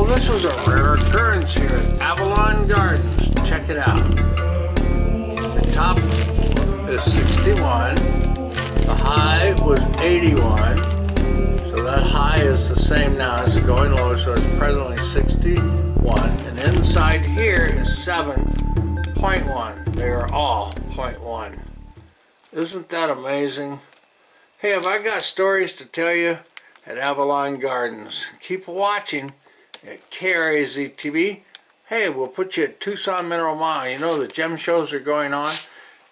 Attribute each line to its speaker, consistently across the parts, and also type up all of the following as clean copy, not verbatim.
Speaker 1: Well, this is a rare occurrence here at Avalon Gardens. Check it out. The top is 61. The high was 81. So that high is the same now. It's going low, so it's presently 61. And inside here is 7.1. They are all 0.1. Isn't that amazing? Hey, have I got stories to tell you at Avalon Gardens? Keep watching at KRAZ TV. Hey, we'll put you at Tucson Mineral Mile. You know the gem shows are going on.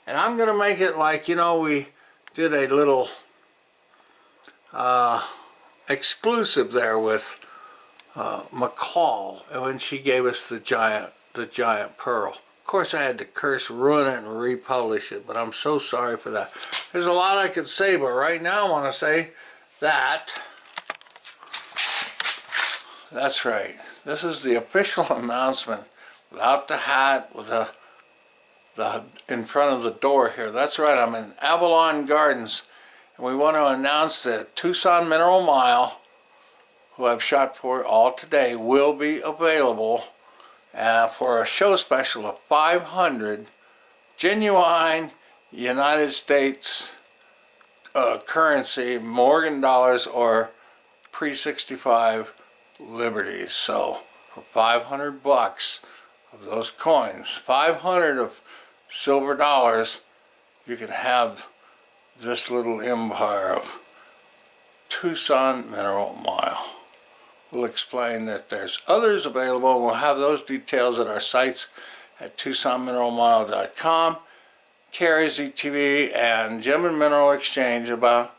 Speaker 1: And I'm going to make it like, you know, we did a little exclusive there with McCall when she gave us the giant pearl. Of course, I had to curse, ruin it, and republish it, but I'm so sorry for that. There's a lot I could say, but right now I want to say that that's right. This is the official announcement without the hat, with the in front of the door here. That's right, I'm in Avalon Gardens, and we want to announce that Tucson Mineral Mile, who I've shot for all today, will be available for a show special of 500 genuine United States currency, Morgan dollars or pre-65 liberties. So for 500 bucks of those coins, 500 of silver dollars, you can have this little empire of Tucson Mineral Mile. We'll explain that there's others available, and we'll have those details at our sites at TucsonMineralMile.com, KRAZ TV, and Gem and Mineral Exchange about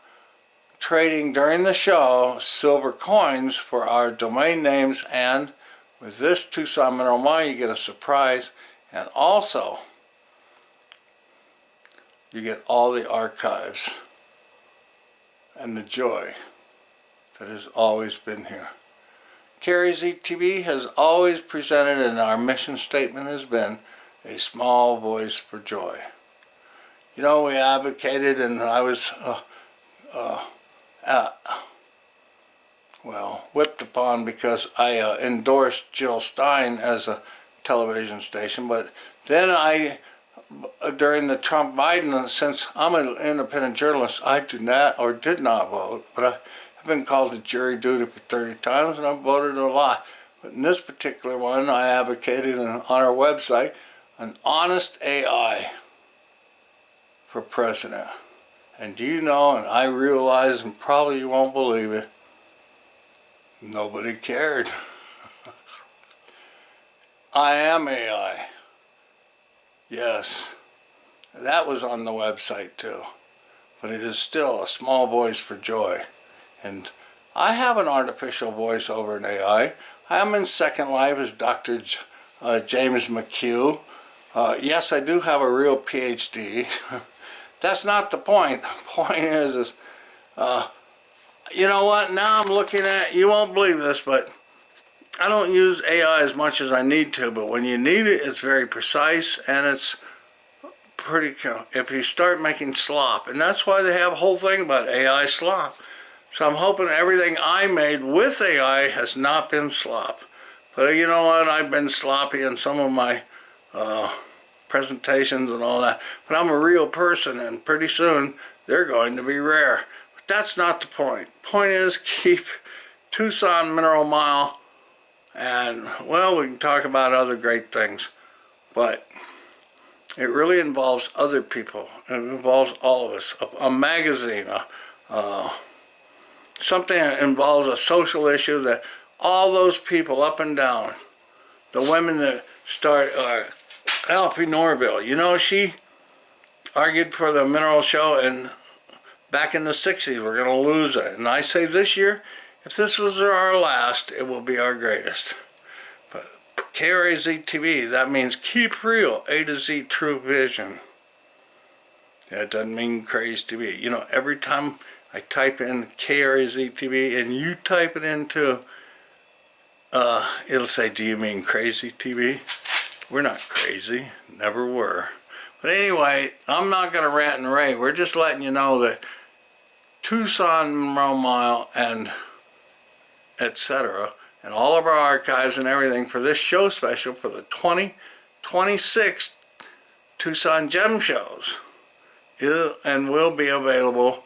Speaker 1: trading during the show silver coins for our domain names. And with this Tucson Mineral Mile, you get a surprise, and also you get all the archives and the joy that has always been here. KRAZ TV has always presented, and our mission statement has been, a small voice for joy. You know, we advocated, and I was well, whipped upon because I endorsed Jill Stein as a television station, but then during the Trump-Biden, since I'm an independent journalist, I did not vote, but I have been called to jury duty for 30 times, and I've voted a lot. But in this particular one, I advocated on our website an honest AI for president. And do you know, and I realize, and probably you won't believe it, nobody cared. I am AI. Yes, that was on the website too. But it is still a small voice for joy. And I have an artificial voice over an AI. I am in Second Life as Dr. James McHugh. Yes, I do have a real PhD. That's not the point. The point is you know what? Now I'm looking at, you won't believe this, but I don't use AI as much as I need to. But when you need it, it's very precise, and it's pretty cool. If you start making slop, and that's why they have a whole thing about AI slop. So I'm hoping everything I made with AI has not been slop. But you know what? I've been sloppy in some of my presentations and all that. But I'm a real person, and pretty soon they're going to be rare. But that's not the point. Point is, keep Tucson Mineral Mile, and, well, we can talk about other great things. But it really involves other people. It involves all of us. A magazine, something that involves a social issue that all those people up and down, the women that start, Alfie Norville, you know, she argued for the mineral show, and back in the 60s we're going to lose it. And I say this year, if this was our last, it will be our greatest. But KRAZ TV, that means keep real, A to Z true vision. That doesn't mean crazy TV. You know, every time I type in KRAZ TV and you type it into, it'll say, do you mean crazy TV? We're not crazy, never were. But anyway, I'm not going to rant and rave. We're just letting you know that Tucson Mineral Mile and etc. and all of our archives and everything for this show special for the 2026 Tucson Gem Shows and will be available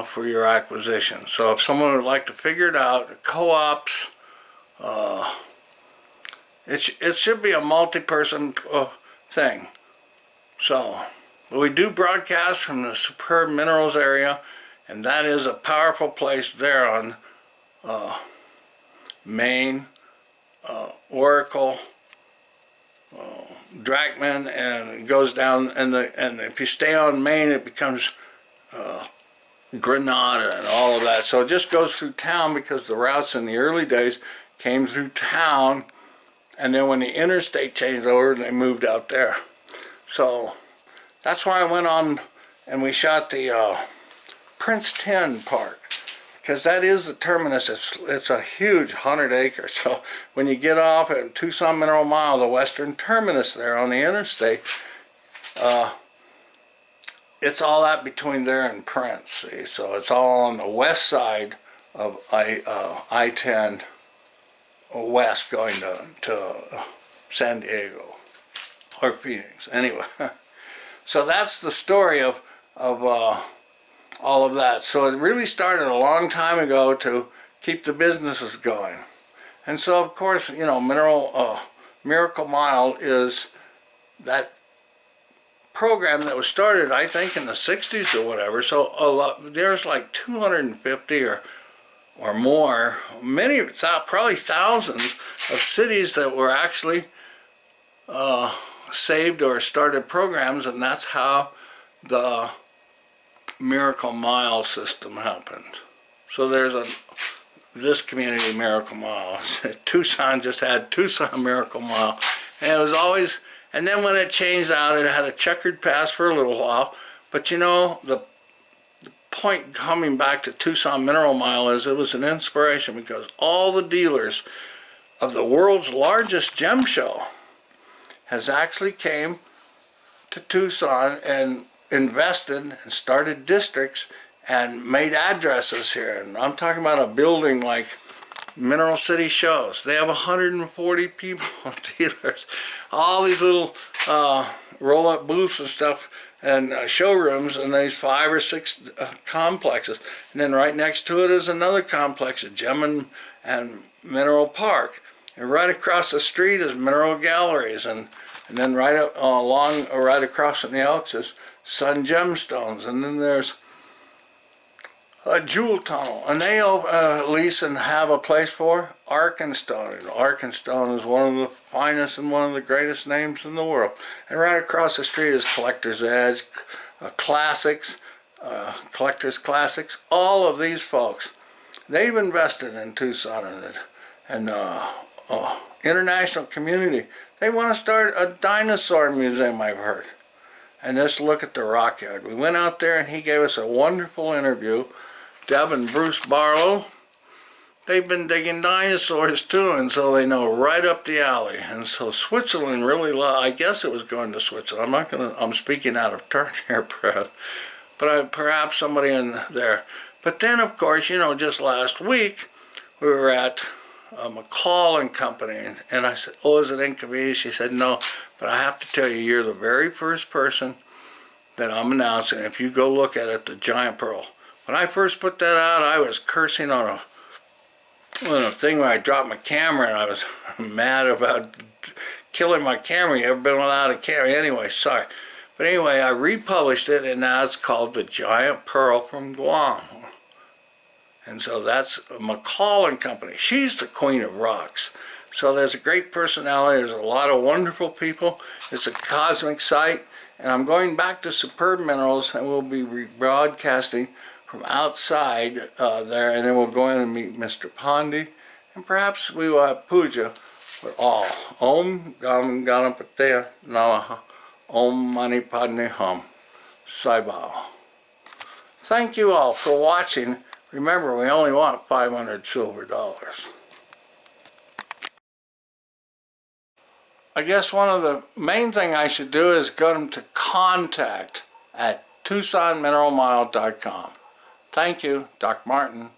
Speaker 1: for your acquisition. So if someone would like to figure it out, the co-ops, it should be a multi-person thing. So we do broadcast from the Superb Minerals area, and that is a powerful place there on Maine, Oracle, Drachman, and it goes down, and if you stay on Maine, it becomes Granada and all of that. So it just goes through town, because the routes in the early days came through town, and then when the interstate changed over, they moved out there. So that's why I went on and we shot the Prince 10 Park, because that is the terminus. It's a huge 100 acres. So when you get off at Tucson Mineral Mile, the western terminus there on the interstate, it's all that between there and Prince. See? So it's all on the west side of I-10 west, going to San Diego or Phoenix. Anyway, so that's the story of all of that. So it really started a long time ago to keep the businesses going. And so, of course, you know, Miracle Mile is that program that was started, I think, in the 60s or whatever. So there's like 250 or more, many, probably thousands of cities that were actually saved or started programs, and that's how the Miracle Mile system happened. So there's this community Miracle Mile. Tucson just had Tucson Miracle Mile, and it was always, and then when it changed out, it had a checkered past for a little while. But you know, the point coming back to Tucson Mineral Mile is it was an inspiration, because all the dealers of the world's largest gem show has actually came to Tucson and invested and started districts and made addresses here. And I'm talking about a building like Mineral City Shows. They have 140 people, dealers, all these little roll-up booths and stuff, and showrooms, and these 5 or 6 complexes. And then right next to it is another complex, a Gem and Mineral Park. And right across the street is Mineral Galleries, and then right right across from the Elks is Sun Gemstones, and then there's a jewel tunnel, and they lease and have a place for Arkenstone. And Arkenstone is one of the finest and one of the greatest names in the world. And right across the street is Collector's Edge, Classics, Collector's Classics. All of these folks, they've invested in Tucson and international community. They want to start a dinosaur museum, I've heard. And just look at the rock yard. We went out there and he gave us a wonderful interview. Deb and Bruce Barlow, they've been digging dinosaurs too, and so they know right up the alley. And so Switzerland really I guess it was going to Switzerland. I'm speaking out of turn here, perhaps, but perhaps somebody in there. But then, of course, you know, just last week we were at McCall and Company, and I said, "Oh, is it Inca?" She said, "No, but I have to tell you, you're the very first person that I'm announcing. If you go look at it, the Giant Pearl." When I first put that out, I was cursing on a thing where I dropped my camera, and I was mad about killing my camera. You ever been without a camera? Anyway, sorry. But anyway, I republished it, and now it's called the Giant Pearl from Guam. And so that's McCall and Company. She's the queen of rocks. So there's a great personality. There's a lot of wonderful people. It's a cosmic site. And I'm going back to Superb Minerals, and we'll be rebroadcasting from outside there. And then we'll go in and meet Mr. Pandi. And perhaps we will have puja for all. Om Gam Ganapate Namaha. Om Mani Padme Hum. Saibao. Thank you all for watching. Remember, we only want 500 silver dollars. I guess one of the main thing I should do is get them to contact at TucsonMineralMile.com. Thank you, Doc Martin.